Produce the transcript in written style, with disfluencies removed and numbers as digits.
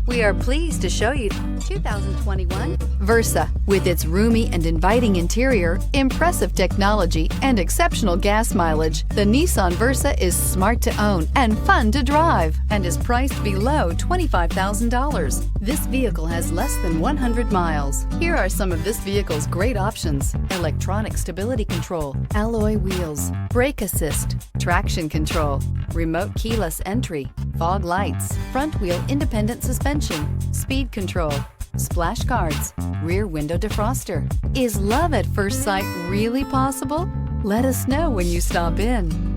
We are pleased to show you 2021 Versa. With its roomy and inviting interior, impressive technology, and exceptional gas mileage, the Nissan Versa is smart to own and fun to drive and is priced below $25,000. This vehicle has less than 100 miles. Here are some of this vehicle's great options: electronic stability control, alloy wheels, brake assist, traction control, remote keyless entry, fog lights, front wheel independent suspension, speed control, splash guards, rear window defroster. Is love at first sight really possible? Let us know when you stop in.